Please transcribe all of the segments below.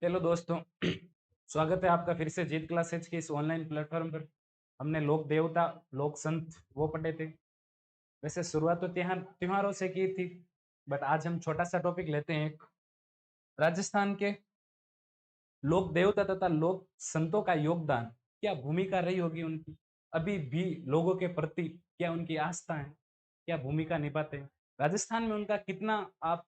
Hello दोस्तों। स्वागत है आपका फिर से जीत क्लासेज के इस ऑनलाइन प्लेटफॉर्म पर। हमने लोक देवता, लोक संत वो पढ़े थे। वैसे शुरुआत तो त्योहारों से की थी, बट आज हम छोटा सा टॉपिक लेते हैं। एक राजस्थान के लोक देवता तथा लोक संतों का योगदान, क्या भूमिका रही होगी उनकी, अभी भी लोगों के प्रति क्या उनकी आस्था है, क्या भूमिका निभाते हैं राजस्थान में, उनका कितना आप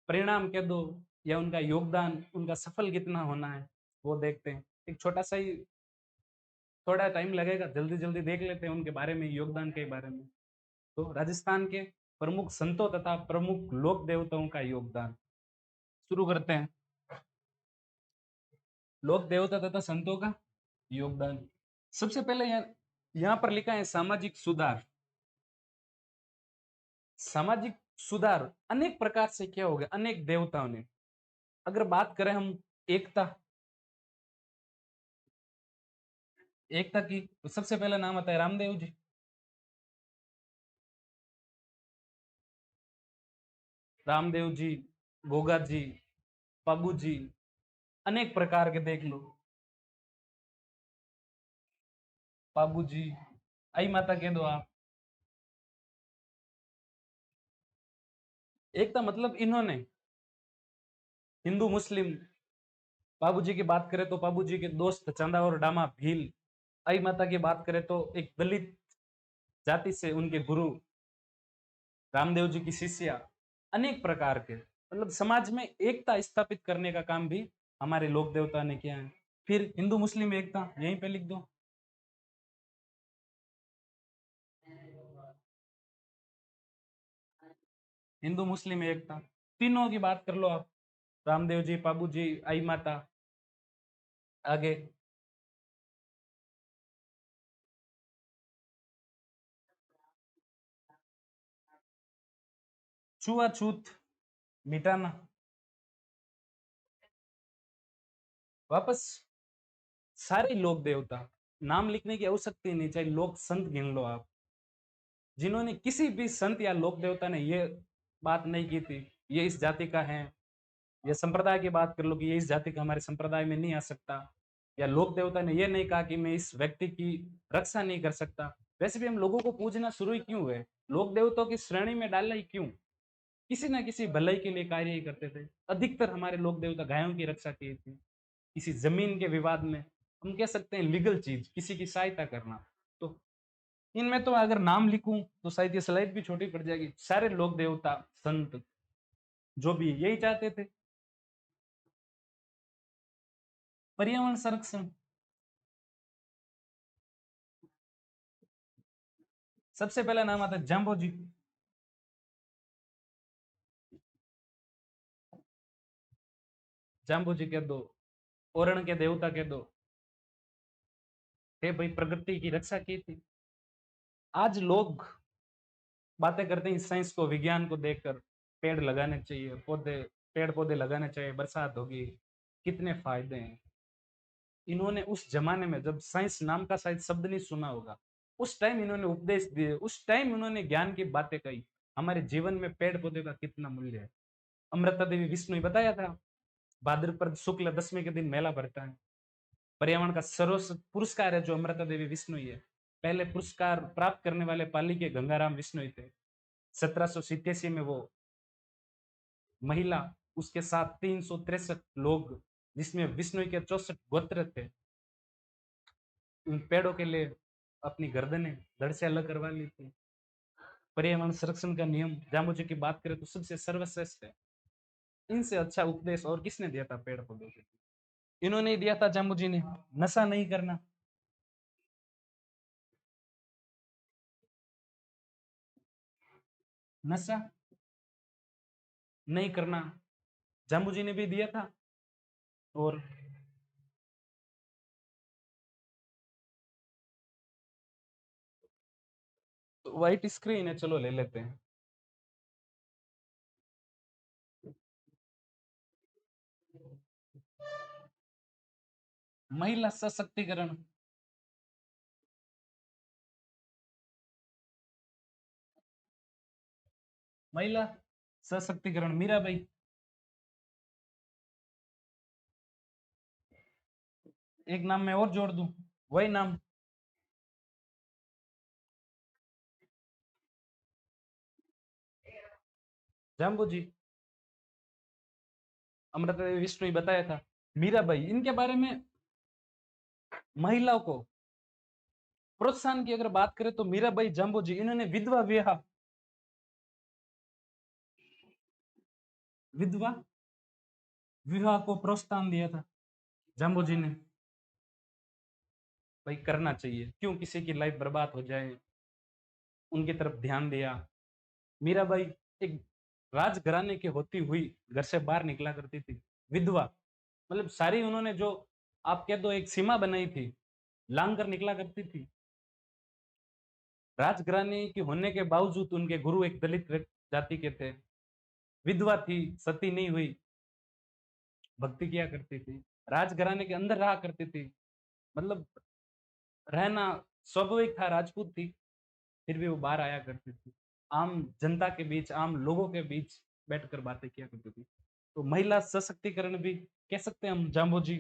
परिणाम कह दो या उनका योगदान, उनका सफल कितना होना है, वो देखते हैं। एक छोटा सा ही, थोड़ा टाइम लगेगा, जल्दी जल्दी देख लेते हैं उनके बारे में, योगदान के बारे में। तो राजस्थान के प्रमुख संतों तथा प्रमुख लोक देवताओं का योगदान शुरू करते हैं। लोक देवता तथा संतों का योगदान, सबसे पहले यहाँ पर लिखा है सामाजिक सुधार। सामाजिक सुधार अनेक प्रकार से क्या हो गया, अनेक देवताओं ने। अगर बात करें हम एकता, एकता की, तो सबसे पहला नाम आता है रामदेव जी। रामदेव जी, गोगा जी, बाबू जी, अनेक प्रकार के देख लो। बाबू जी, आई माता कह दो आप। एकता मतलब इन्होंने हिंदू मुस्लिम, बाबू जी की बात करें तो बाबू जी के दोस्त चंदा और डामा भील। आई माता की बात करें तो एक दलित जाति से उनके गुरु रामदेव जी की शिष्या। अनेक प्रकार के, मतलब समाज में एकता स्थापित करने का काम भी हमारे लोक देवता ने किया है। फिर हिंदू मुस्लिम एकता यहीं पे लिख दो। हिंदू मुस्लिम एकता, तीनों की बात कर लो आप, रामदेव जी, बाबू जी, आई माता। आगे छुआछूत मिटाना, वापस सारे लोक देवता, नाम लिखने की आवश्यकता ही नहीं, चाहे लोक संत गिन लो आप, जिन्होंने किसी भी संत या लोक देवता ने ये बात नहीं की थी ये इस जाति का है, या संप्रदाय की बात कर लो कि ये इस जाति का हमारे संप्रदाय में नहीं आ सकता, या लोक देवता ने ये नहीं कहा कि मैं इस व्यक्ति की रक्षा नहीं कर सकता। वैसे भी हम लोगों को पूजना शुरू ही क्यों हुए, लोक देवताओं की श्रेणी में डालना ही क्यों, किसी ना किसी भलाई के लिए कार्य ही करते थे। अधिकतर हमारे लोक देवता गायों की रक्षा की थी, किसी जमीन के विवाद में, हम कह सकते हैं लीगल चीज, किसी की सहायता करना। तो इनमें तो अगर नाम लिखूं तो शायद ये स्लाइड भी छोटी पड़ जाएगी। सारे लोक देवता संत जो भी यही चाहते थे, पर्यावरण संरक्षण। सबसे पहला नाम आता है जाम्बो जी। जाम्बो जी कह दो, ओरण के देवता कह दो, हे भाई प्रकृति की रक्षा की थी। आज लोग बातें करते हैं साइंस को, विज्ञान को देखकर, पेड़ लगाने चाहिए, पौधे, पेड़ पौधे लगाने चाहिए, बरसात होगी, कितने फायदे हैं। इन्होंने उस जमाने में जब साइंस नाम का शायद शब्द नहीं सुना होगा, उस टाइम इन्होंने उपदेश दिए, उस टाइम इन्होंने ज्ञान की बातें कही। हमारे जीवन में पेड़ पौधे का कितना मूल्य है। अमृता देवी विष्णु ने बताया था, भाद्रपद शुक्ल दशमी के दिन मेला भरता है। पर्यावरण का सर्वोच्च पुरस्कार है जो अमृता देवी विष्णु है। पहले पुरस्कार प्राप्त करने वाले पाली के गंगाराम विष्णु थे। 1787 में वो महिला, उसके साथ 363 लोग, जिसमें विष्णु के 64 गोत्र थे, उन पेड़ों के लिए अपनी गर्दनें धड़ से अलग करवा ली थी। पर्यावरण संरक्षण का नियम, जाम्बू जी की बात करें तो सबसे सर्वश्रेष्ठ है। इनसे अच्छा उपदेश और किसने दिया था पेड़ पौधों के? इन्होंने ही दिया था, जाम्बू जी ने। नशा नहीं करना, नशा नहीं करना जाम्बू जी ने भी दिया था। और व्हाइट स्क्रीन है, चलो ले लेते हैं। महिला सशक्तिकरण, महिला सशक्तिकरण मीराबाई। एक नाम मैं और जोड़ दूं, वही नाम जाम्बू जी, अमृता देवी विष्णु ही बताया था, मीराबाई, इनके बारे में महिलाओं को प्रोत्साहन की अगर बात करें तो मीराबाई जाम्बू जी, इन्होंने विधवा विवाह को प्रोत्साहन दिया था जाम्बू जी ने। भाई करना चाहिए, क्यों किसी की लाइफ बर्बाद हो जाए, उनकी तरफ ध्यान दिया। मीराबाई एक राजघराने की होती हुई घर से बाहर निकला करती थी, विधवा, मतलब सारी उन्होंने जो आप कह दो एक सीमा बनाई थी, लांग कर निकला करती थी। राजघराने की होने के बावजूद उनके गुरु एक दलित जाति के थे, विधवा थी, सती नहीं हुई, भक्ति किया करती थी, राजघराने के अंदर रहा करती थी, मतलब रहना स्वाभाविक था, राजपूत थी, फिर भी वो बाहर आया करती थी, आम जनता के बीच, आम लोगों के बीच बैठकर बातें किया करती थी। तो महिला सशक्तिकरण भी कह सकते हैं हम, जाम्बो जी,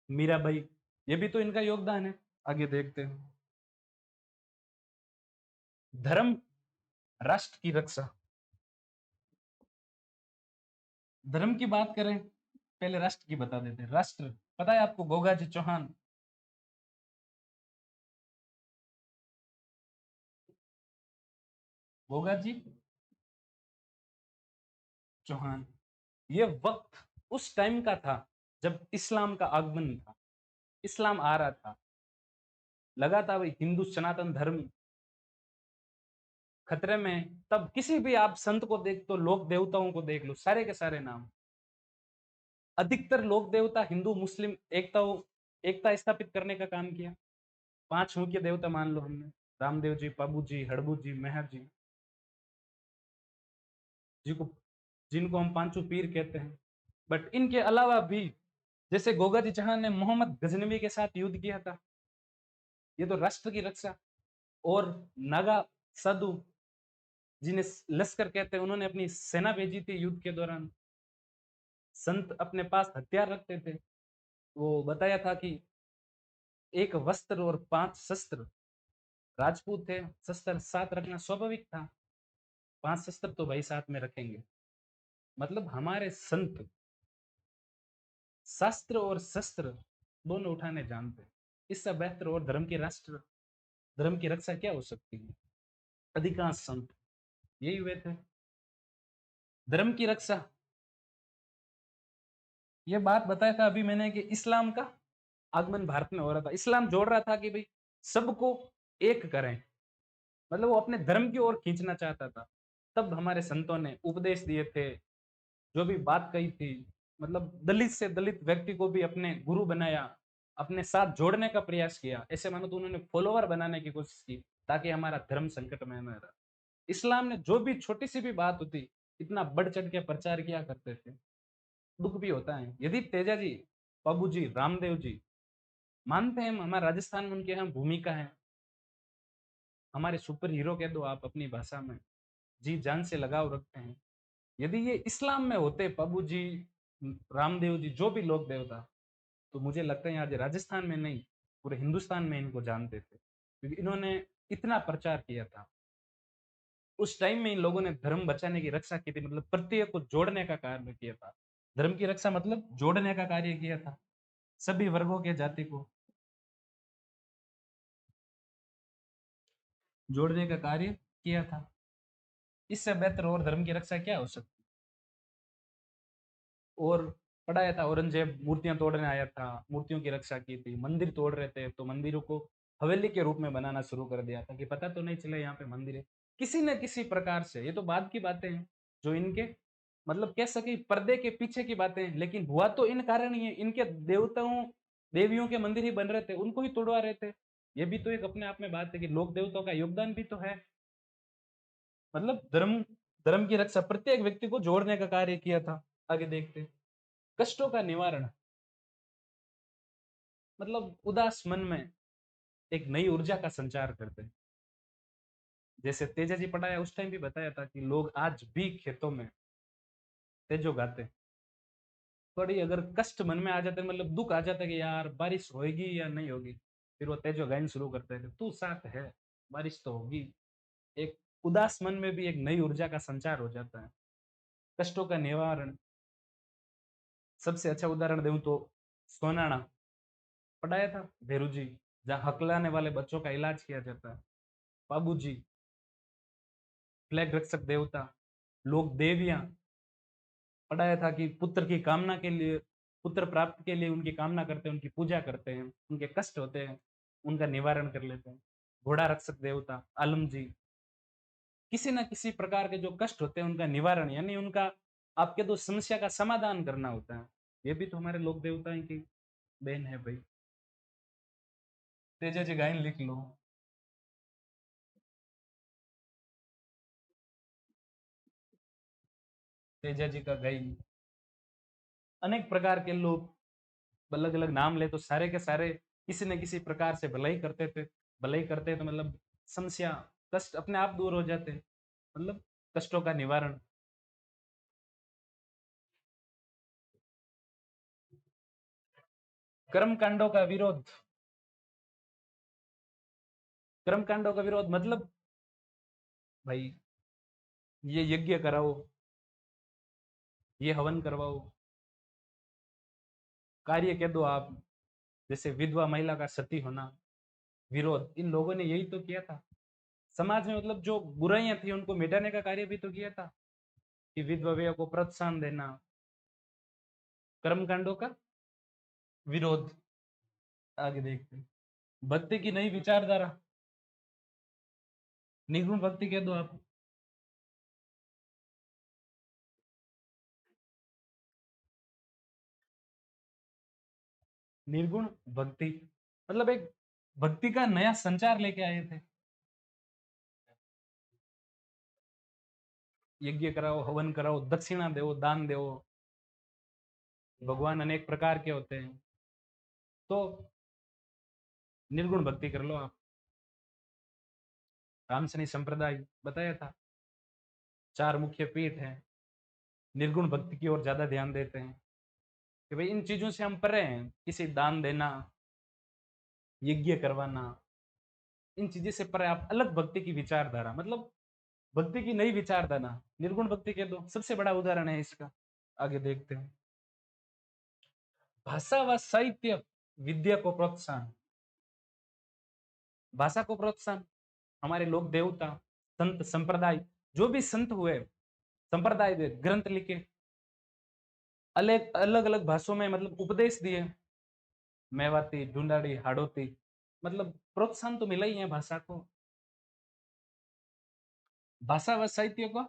मीराबाई, ये भी तो इनका योगदान है। आगे देखते हैं, धर्म राष्ट्र की रक्षा। धर्म की बात करें, पहले राष्ट्र की बता देते हैं। राष्ट्र पता है आपको, गोगा जी चौहान, गोगा जी चौहान, ये वक्त उस टाइम का था जब इस्लाम का आगमन था, इस्लाम आ रहा था, लगा था भाई हिंदू सनातन धर्म खतरे में। तब किसी भी आप संत को देख, तो लोक देवताओं को देख लो, सारे के सारे नाम, अधिकतर लोक देवता हिंदू मुस्लिम एकता स्थापित करने का काम किया। पांच मुख्य देवता मान लो हमने, रामदेव जी, पाबू जी, हड़बू जी, मेहर जी को, जिनको हम पांचों पीर कहते हैं। बट इनके अलावा भी, जैसे गोगा जी चौहान ने मोहम्मद गजनवी के साथ युद्ध किया था, ये तो राष्ट्र की रक्षा। और नागा साधु जिन्हें लश्कर कहते हैं, उन्होंने अपनी सेना भेजी थी युद्ध के दौरान। संत अपने पास हथियार रखते थे, वो बताया था कि एक वस्त्र और पांच शस्त्र, राजपूत थे, शस्त्र साथ रखना स्वाभाविक था, पांच शस्त्र तो भाई साथ में रखेंगे। मतलब हमारे संत शास्त्र और शस्त्र दोनों उठाने जानते हैं। इससे बेहतर और धर्म की राष्ट्र, धर्म की रक्षा क्या हो सकती है। अधिकांश संत यही हुए थे, धर्म की रक्षा। ये बात बताया था अभी मैंने कि इस्लाम का आगमन भारत में हो रहा था, इस्लाम जोड़ रहा था कि भाई सबको एक करें, मतलब वो अपने धर्म की ओर खींचना चाहता था। तब हमारे संतों ने उपदेश दिए थे, जो भी बात कही थी, मतलब दलित से दलित व्यक्ति को भी अपने गुरु बनाया, अपने साथ जोड़ने का प्रयास किया। ऐसे मानो तो उन्होंने फॉलोवर बनाने की कोशिश की, ताकि हमारा धर्म संकट में न रहे। इस्लाम ने जो भी छोटी सी भी बात होती, इतना बढ़ चढ़ के प्रचार किया करते थे। दुख भी होता है, यदि तेजा जी, बाबू जी, रामदेव जी, मानते हैं हमारे राजस्थान में उनके यहाँ भूमिका है, हमारे सुपर हीरो कह दो आप अपनी भाषा में, जी जान से लगाव रखते हैं। यदि ये इस्लाम में होते बाबू जी, रामदेव जी, जो भी लोग देवता, तो मुझे लगता है आज राजस्थान में नहीं, पूरे हिंदुस्तान में इनको जानते थे, क्योंकि इन्होंने इतना प्रचार किया था। उस टाइम में इन लोगों ने धर्म बचाने की रक्षा की थी, मतलब प्रत्येक को जोड़ने का कार्य किया था। धर्म की रक्षा मतलब जोड़ने का कार्य किया था, सभी वर्गों के जाति को जोड़ने का कार्य किया था। इससे बेहतर और धर्म की रक्षा क्या हो सकती। और पढ़ाया था, औरंगजेब मूर्तियां तोड़ने आया था, मूर्तियों की रक्षा की थी, मंदिर तोड़ रहे थे तो मंदिरों को हवेली के रूप में बनाना शुरू कर दिया था, कि पता तो नहीं चले यहाँ पे मंदिर है। किसी न किसी प्रकार से, ये तो बाद की बातें हैं, जो इनके मतलब कह सके पर्दे के पीछे की बातें हैं, लेकिन हुआ तो इन कारण ही है, इनके देवताओं देवियों के मंदिर ही बन रहे थे, उनको ही तोड़वा रहे थे। ये भी तो एक अपने आप में बात है कि लोक देवताओं का योगदान भी तो है। मतलब धर्म, धर्म की रक्षा प्रत्येक व्यक्ति को जोड़ने का कार्य किया था। आगे देखते हैं, कष्टों का निवारण, मतलब उदास मन में एक नई ऊर्जा का संचार करते हैं। जैसे तेजा जी पढ़ाया, उस टाइम भी बताया था कि लोग आज भी खेतों में तेजो गाते हैं, थोड़ी अगर कष्ट मन में आ जाते, मतलब दुख आ जाता है कि यार बारिश होएगी या नहीं होगी, फिर वो तेजो गायन शुरू करते हैं, तू साथ है, बारिश तो होगी। एक उदास मन में भी एक नई ऊर्जा का संचार हो जाता है। कष्टों का निवारण, सबसे अच्छा उदाहरण दूं तो सोनाना पढ़ाया था भेरू जी, जहाँ हकलाने वाले बच्चों का इलाज किया जाता है। बाबू जी, फ्लैग रक्षक देवता, लोग देवियां पढ़ाया था कि पुत्र की कामना के लिए, पुत्र प्राप्त के लिए उनकी कामना करते हैं, उनकी पूजा करते हैं, उनके कष्ट होते हैं उनका निवारण कर लेते हैं। घोड़ा रक्षक देवता आलम जी, किसी ना किसी प्रकार के जो कष्ट होते हैं उनका निवारण, यानी उनका आपके तो समस्या का समाधान करना होता है। ये भी तो हमारे लोक देवताओं की देन है भाई। तेजा जी गायन लिख लो। तेजा जी का गायन, अनेक प्रकार के लोग अलग अलग नाम ले तो सारे के सारे किसी न किसी प्रकार से भलाई करते थे। भलाई करते तो मतलब समस्या, कष्ट अपने आप दूर हो जाते, मतलब कष्टों का निवारण। कर्म कांडों का विरोध, कर्म कांडों का विरोध मतलब भाई ये यज्ञ कराओ, ये हवन करवाओ, कार्य कह दो आप, जैसे विधवा महिला का सती होना, विरोध, इन लोगों ने यही तो किया था समाज में, मतलब जो बुराइयां थी उनको मिटाने का कार्य भी तो किया था, कि विधवा को प्रोत्साहन देना, कर्मकांडों का विरोध। आगे देखते हैं, भक्ति की नई विचारधारा, निर्गुण भक्ति कह दो आप। निर्गुण भक्ति मतलब एक भक्ति का नया संचार लेके आए थे। यज्ञ कराओ, हवन कराओ, दक्षिणा दो, दान दो, भगवान अनेक प्रकार के होते हैं, तो निर्गुण भक्ति कर लो आप। रामसनी संप्रदाय बताया था, चार मुख्य पीठ हैं, निर्गुण भक्ति की ओर ज्यादा ध्यान देते हैं कि भाई इन चीजों से हम परे हैं, किसी दान देना, यज्ञ करवाना, इन चीजों से परे आप अलग भक्ति की विचारधारा, मतलब भक्ति की नई विचारधारा, निर्गुण भक्ति कह दो, सबसे बड़ा उदाहरण है इसका। आगे देखते हैं, भाषा व साहित्य विद्या को प्रोत्साहन, भाषा को प्रोत्साहन, हमारे लोक देवता, संत संप्रदाय, जो भी संत हुए, संप्रदाय दे ग्रंथ लिखे, अलग अलग अलग भाषाओं में मतलब उपदेश दिए, मेवाती, ढूंढाड़ी, हाड़ोती, मतलब प्रोत्साहन तो मिला ही है भाषा को। भाषा व साहित्य को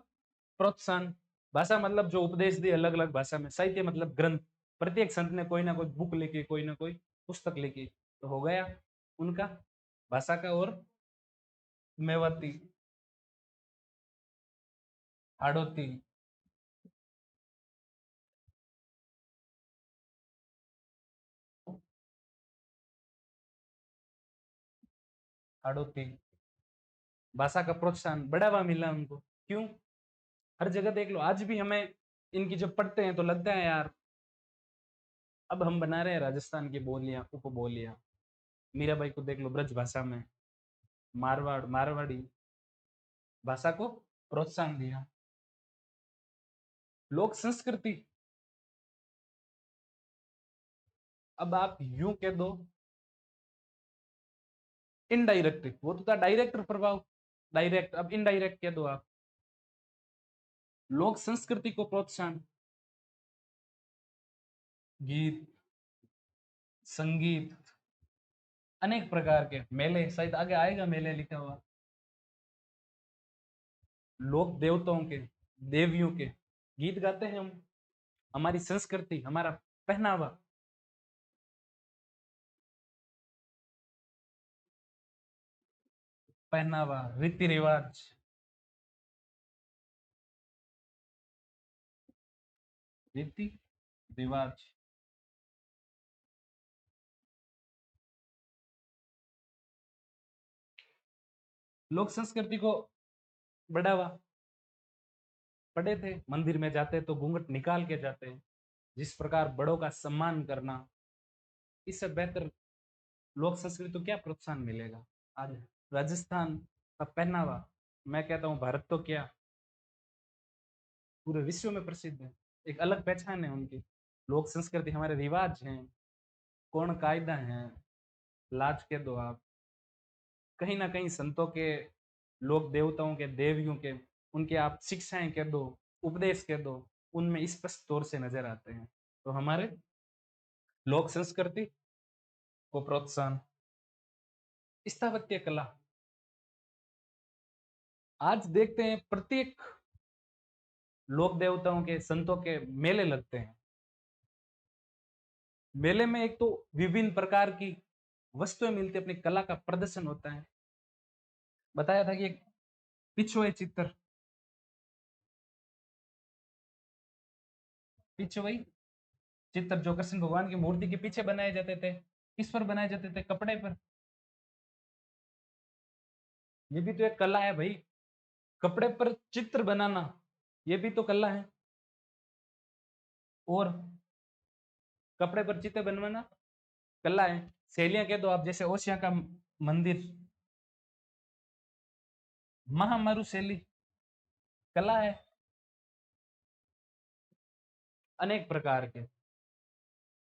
प्रोत्साहन, भाषा मतलब जो उपदेश दिए अलग अलग भाषा में, साहित्य मतलब ग्रंथ, प्रत्येक संत ने कोई ना कोई बुक लिखी, कोई ना कोई पुस्तक लिखी, तो हो गया उनका भाषा का। और मेवाती, हाड़ोती, हाड़ोती, भाषा का प्रोत्साहन बढ़ावा मिला उनको। क्यों? हर जगह देख लो, आज भी हमें इनकी जब पढ़ते हैं तो लगता है यार, अब हम बना रहे हैं राजस्थान की बोलियां, उपबोलियां। मीराबाई को देख लो, ब्रज भाषा में, मारवाड़, मारवाड़ी भाषा को प्रोत्साहन दिया। लोक संस्कृति, अब आप यूं कह दो, इनडायरेक्ट, वो तो था डायरेक्ट प्रभाव, डायरेक्ट, अब इनडायरेक्ट कह दो आप, लोक संस्कृति को प्रोत्साहन, गीत, संगीत, अनेक प्रकार के मेले, शायद आगे आएगा मेले लिखा हुआ, लोक देवताओं के, देवियों के गीत गाते हैं हम, हमारी संस्कृति, हमारा पहनावा, पहनावा, रीति रिवाज, रीति रिवाज, लोक संस्कृति को बढ़ावा। पढ़े थे, मंदिर में जाते तो घूंघट निकाल के जाते हैं, जिस प्रकार बड़ों का सम्मान करना, इससे बेहतर लोक संस्कृति तो क्या प्रोत्साहन मिलेगा। आज राजस्थान का पहनावा, मैं कहता हूँ भारत तो क्या पूरे विश्व में प्रसिद्ध है। एक अलग पहचान है उनकी। लोक संस्कृति, हमारे रिवाज हैं, कौन कायदा हैं, लाज कह दो आप, कहीं ना कहीं संतों के, लोक देवताओं के, देवियों के, उनके आप शिक्षाएं कह दो, उपदेश कह दो, उनमें स्पष्ट तौर से नजर आते हैं। तो हमारे लोक संस्कृति को प्रोत्साहन, स्थापत्य कला, आज देखते हैं प्रत्येक लोक देवताओं के, संतों के मेले लगते हैं। मेले में एक तो विभिन्न प्रकार की वस्तुएं मिलती है, अपनी कला का प्रदर्शन होता है। बताया था कि एक पिछुए चित्र, पिछुई चित्र जो कृष्ण भगवान की मूर्ति के पीछे बनाए जाते थे, किस पर बनाए जाते थे? कपड़े पर। ये भी तो एक कला है भाई, कपड़े पर चित्र बनाना, ये भी तो कला है। और कपड़े पर चित्र बनवाना कला है। शैलियां कह दो आप, जैसे ओसिया का मंदिर, महामारु शैली कला है। अनेक प्रकार के,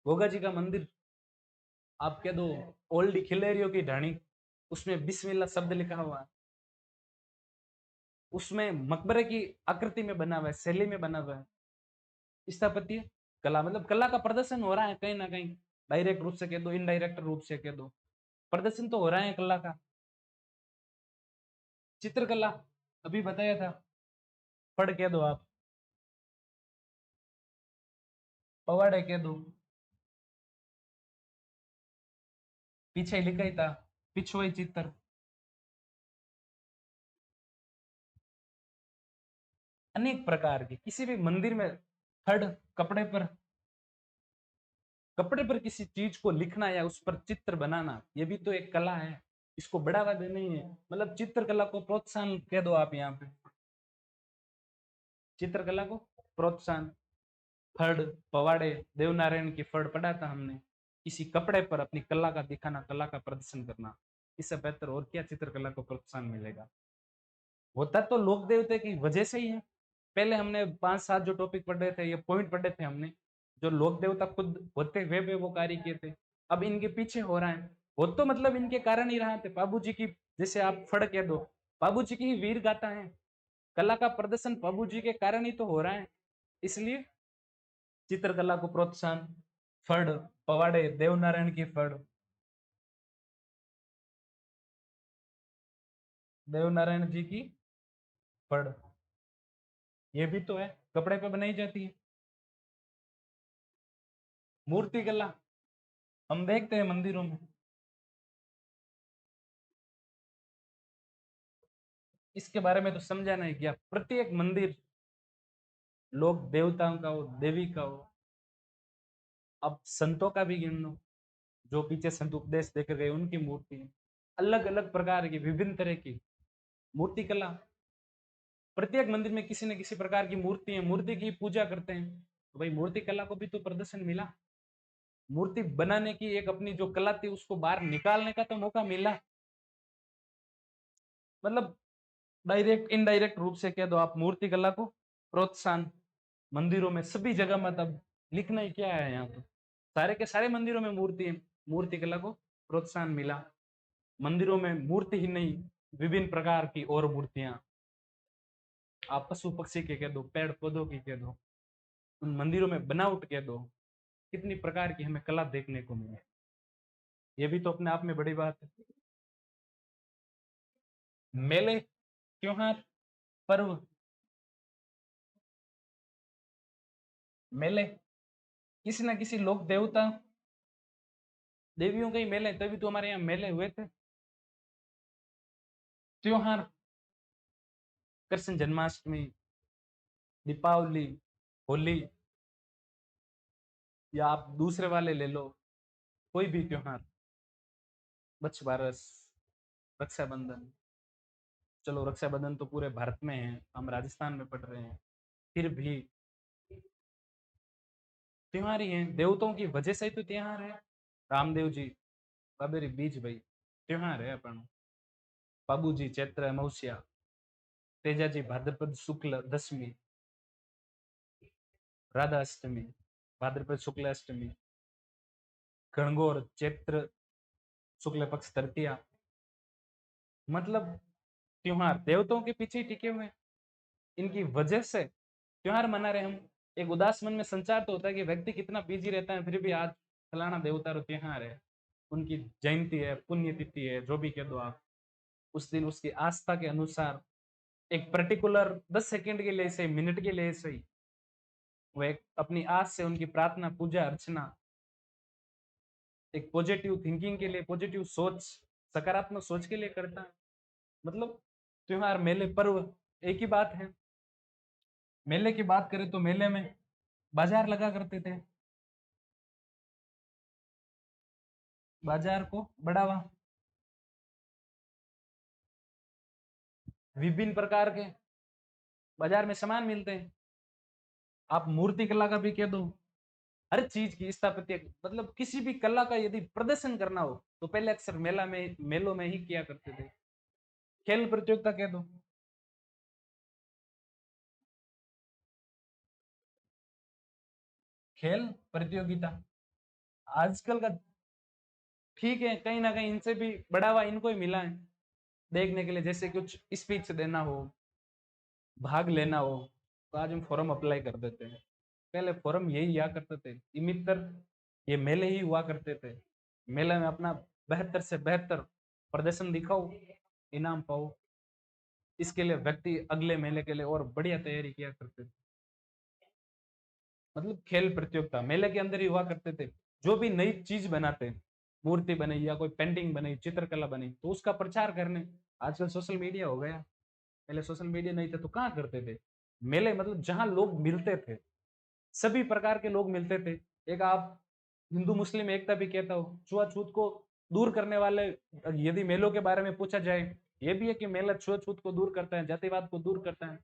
गोगा जी का मंदिर आप कह दो, ओल्ड खिलेरियों की ढाणी, उसमें बिस्मिल्लाह शब्द लिखा हुआ है, उसमें मकबरे की आकृति में बना हुआ है, शैली में बना हुआ है। स्थापत्य कला मतलब कला का प्रदर्शन हो रहा है कहीं ना कहीं, डायरेक्ट रूप से कह दो, इनडायरेक्ट रूप से कह दो, प्रदर्शन तो हो रहा है कला का। चित्रकला अभी बताया था, पढ़ कह दो आप, पवाड़े कह दो, पीछे लिखा ही था पिछुई चित्र। अनेक प्रकार के, किसी भी मंदिर में थर्ड, कपड़े पर, कपड़े पर किसी चीज को लिखना या उस पर चित्र बनाना, ये भी तो एक कला है। इसको बढ़ावा देना ही है, मतलब चित्रकला को प्रोत्साहन कह दो आप यहाँ पे, चित्रकला को प्रोत्साहन। थर्ड, पवाड़े, देवनारायण की फड़ पढ़ा था हमने। किसी कपड़े पर अपनी कला का दिखाना, कला का प्रदर्शन करना, इससे बेहतर और क्या चित्रकला को प्रोत्साहन मिलेगा। होता तो लोक देवता की वजह से ही है। पहले हमने 5-7 जो टॉपिक पढ़ रहे थे, ये पॉइंट पढ़े थे हमने, जो लोक देवता खुद होते वे वो कार्य किए थे, अब इनके पीछे हो रहा है। हो तो मतलब इनके कारण ही रहा थे। बाबू जी की, जैसे आप फड़ कह दो, बाबू जी की ही वीर गाथा है, कला का प्रदर्शन बाबू जी के कारण ही तो हो रहा है। इसलिए चित्रकला को प्रोत्साहन, फड़, पवाड़े, देवनारायण की फड़, देवनारायण जी की फड़, ये भी तो है, कपड़े पे बनाई जाती है। मूर्ति कला हम देखते हैं मंदिरों में, इसके बारे में तो समझाना है क्या, प्रत्येक मंदिर लोग देवताओं का हो, देवी का हो, अब संतों का भी गिन लो, जो पीछे संत उपदेश देकर गए उनकी मूर्ति है। अलग अलग प्रकार की, विभिन्न तरह की मूर्ति कला, प्रत्येक मंदिर में किसी न किसी प्रकार की मूर्ति है, मूर्ति की पूजा करते हैं, तो भाई मूर्ति कला को भी तो प्रदर्शन मिला। मूर्ति बनाने की एक अपनी जो कला थी, उसको बाहर निकालने का तो मौका मिला। मतलब डायरेक्ट इनडायरेक्ट रूप से कह दो आप, मूर्ति कला को प्रोत्साहन मंदिरों में, सभी जगह, मतलब लिखना ही क्या है यहाँ तो, सारे के सारे मंदिरों में मूर्ति है, मूर्ति कला को प्रोत्साहन मिला। मंदिरों में मूर्ति ही नहीं, विभिन्न प्रकार की और मूर्तियां, आप पशु पक्षी के कह दो, पेड़ पौधों की कह दो, उन मंदिरों में बनावट कह दो, कितनी प्रकार की हमें कला देखने को मिले। ये भी तो अपने आप में बड़ी बात है। मेले, त्योहार, पर्व, मेले, किसी ना किसी लोक देवता, देवियों के ही मेले, तभी तो हमारे यहाँ मेले हुए थे। त्योहार, कृष्ण जन्माष्टमी, दीपावली, होली, या आप दूसरे वाले ले लो, कोई भी त्योहार, बच्च बारस, रक्षाबंधन, चलो रक्षाबंधन तो पूरे भारत में है, हम राजस्थान में पढ़ रहे हैं, फिर भी त्योहार ही हैं, देवताओं की वजह से ही तो त्योहार है। रामदेव जी बाबेरी बीज भाई त्योहार है अपन। बाबूजी चैत्र अमावस्या, तेजाजी भाद्रपद शुक्ल दशमी, राधा अष्टमी, भाद्रपद शुक्ल अष्टमी, गणगौर चैत्र शुक्ल पक्ष तृतीया। मतलब त्योहार देवताओं के पीछे ही टिके हुए हैं, इनकी वजह से त्योहार मना रहे हम। एक उदास मन में संचार तो होता है कि व्यक्ति कितना बिजी रहता है, फिर भी आज फलाना देवता रो त्योहार है, उनकी जयंती है, पुण्यतिथि है, जो भी कह दो आप। उस दिन उसकी आस्था के अनुसार एक पर्टिकुलर 10 सेकंड के लिए सही, मिनट के लिए सही, वो एक अपनी आस से उनकी प्रार्थना पूजा अर्चना, एक पॉजिटिव थिंकिंग के लिए, पॉजिटिव सोच, सकारात्मक सोच के लिए करता है। मतलब त्योहार मेले पर्व एक ही बात है। मेले की बात करें तो मेले में बाजार लगा करते थे, बाजार को बढ़ावा, विभिन्न प्रकार के बाजार में सामान मिलते हैं। आप मूर्ति कला का भी कह दो, हर चीज की स्थापत्य, मतलब किसी भी कला का यदि प्रदर्शन करना हो तो पहले अक्सर मेला में, मेलों में ही किया करते थे। खेल प्रतियोगिता कह दो, खेल प्रतियोगिता आजकल का ठीक है, कहीं ना कहीं इनसे भी बढ़ावा इनको ही मिला है देखने के लिए। जैसे कुछ स्पीच देना हो, भाग लेना हो, तो आज हम फॉर्म अप्लाई कर देते हैं। पहले फॉर्म यही हुआ करते थे, इमितर ये मेले ही हुआ करते थे। मेले में अपना बेहतर से बेहतर प्रदर्शन दिखाओ, इनाम पाओ। इसके लिए व्यक्ति अगले मेले के लिए और बढ़िया तैयारी किया करते थे। मतलब खेल प्रतियोगिता मेले के अंदर ही हुआ करते थे। जो भी नई चीज बनाते, मूर्ति बनी या कोई पेंटिंग बनी, चित्रकला बनी, तो उसका प्रचार करने। आजकल सोशल मीडिया हो गया, पहले सोशल मीडिया नहीं था तो कहाँ करते थे मेले। मतलब जहां लोग मिलते थे, सभी प्रकार के लोग मिलते थे। एक आप हिंदू मुस्लिम एकता भी कहता हो, छुआछूत को दूर करने वाले, यदि मेलों के बारे में पूछा जाए, ये भी है कि मेला छुआछूत को दूर करता है, जातिवाद को दूर करता है,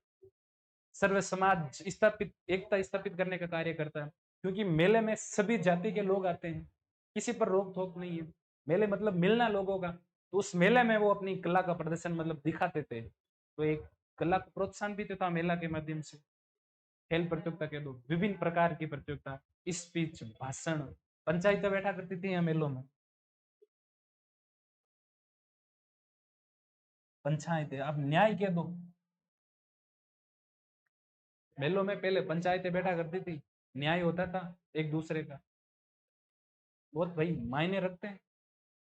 सर्व समाज स्थापित, एकता स्थापित करने का कार्य करता है। क्योंकि मेले में सभी जाति के लोग आते हैं, किसी पर रोक टोक नहीं है। मेले मतलब मिलना लोगों का, तो उस मेले में वो अपनी कला का प्रदर्शन मतलब दिखाते थे। तो एक कला को प्रोत्साहन भी देता मेला के माध्यम से। खेल प्रतियोगिता कह दो, विभिन्न प्रकार की प्रतियोगिता, स्पीच, भाषण, पंचायतें बैठा करती थी यहाँ मेलों में। पंचायतें, आप न्याय कह दो, मेलों में पहले पंचायतें बैठा करती थी, न्याय होता था एक दूसरे का। बहुत भाई मायने रखते हैं।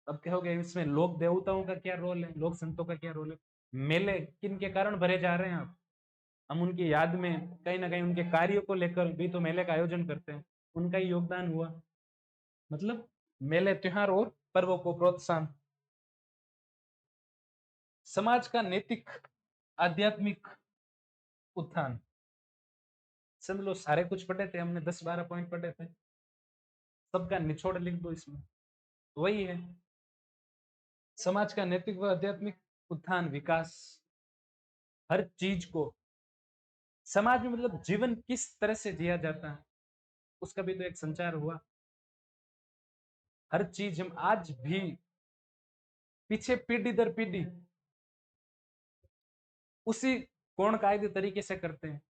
अब कहोगे इसमें लोक देवताओं का क्या रोल है, लोक संतों का क्या रोल है। मेले किन के कारण भरे जा रहे हैं आप, हम उनकी याद में कहीं ना कहीं उनके कार्यों को लेकर भी तो मेले का आयोजन करते हैं, उनका ही योगदान हुआ। मतलब मेले त्योहार और पर्वों को प्रोत्साहन, समाज का नैतिक आध्यात्मिक उत्थान। समझ लो सारे कुछ पढ़े थे हमने, 10-12 पॉइंट पढ़े थे, सबका निचोड़ लिख दो इसमें, तो वही है। समाज का नैतिक व आध्यात्मिक उत्थान विकास, हर चीज को समाज में, मतलब जीवन किस तरह से जिया जाता है उसका भी तो एक संचार हुआ। हर चीज हम आज भी पीछे पीढ़ी दर पीढ़ी उसी कोण कायदे तरीके से करते हैं।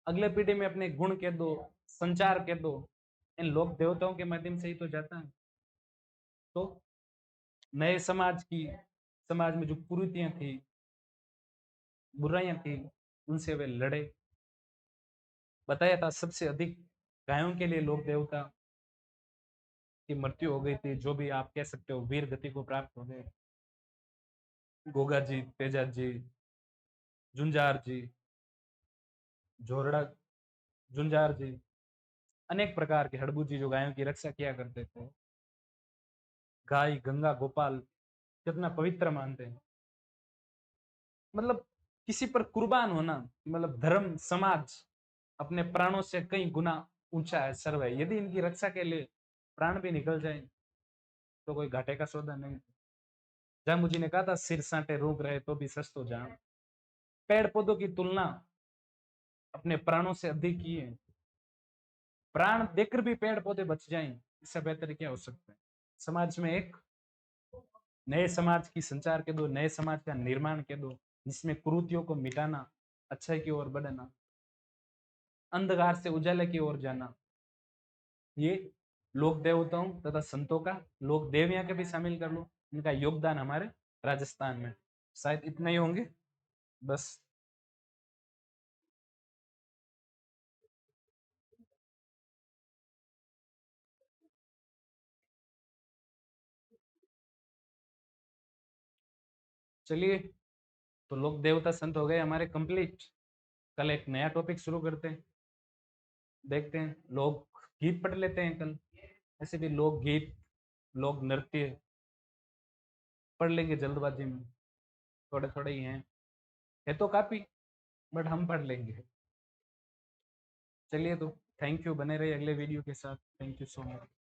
अगले पीढ़ी में अपने गुण कह दो, संचार कह दो, इन लोक देवताओं के माध्यम से ही तो जाता है। तो नए समाज की, समाज में जो कुरीतियां थी, बुराइयां थी, उनसे वे लड़े। बताया था सबसे अधिक गायों के लिए लोक देवता की मृत्यु हो गई थी, जो भी आप कह सकते हो, वीर गति को प्राप्त हो गए। गोगा जी, तेजा जी, झुंझार जी, झोरड़ा झुंझार जी, अनेक प्रकार के हड़बू जी जो गायों की रक्षा किया करते थे। गाय गंगा गोपाल कितना पवित्र मानते हैं। मतलब किसी पर कुर्बान होना, मतलब धर्म समाज अपने प्राणों से कई गुना ऊंचा है, सर्व है। यदि इनकी रक्षा के लिए प्राण भी निकल जाए तो कोई घाटे का सौदा नहीं। जामू जी ने कहा था, सिर साटे रोग रहे तो भी सस्तो जान। पेड़ पौधों की तुलना अपने प्राणों से अधिक की है। प्राण देकर भी पेड़ पौधे बच जाएं, इससे बेहतर क्या हो सकता है। समाज में एक नए समाज की संचार के दो, नए समाज का निर्माण के दो, जिसमें कुरीतियों को मिटाना, अच्छाई की ओर बढ़ना, अंधकार से उजाले की ओर जाना, ये लोक देवताओं तथा संतों का, लोक देवियां के भी शामिल कर लो, इनका योगदान हमारे राजस्थान में। शायद इतना ही होंगे बस। चलिए, तो लोक देवता संत हो गए हमारे कंप्लीट। कल एक नया टॉपिक शुरू करते हैं, देखते हैं। लोक गीत पढ़ लेते हैं कल, ऐसे भी लोक गीत, लोक नृत्य पढ़ लेंगे जल्दबाजी में, थोड़े थोड़े ही हैं, है तो काफी, बट हम पढ़ लेंगे। चलिए, तो थैंक यू, बने रहिए अगले वीडियो के साथ। Thank you so much.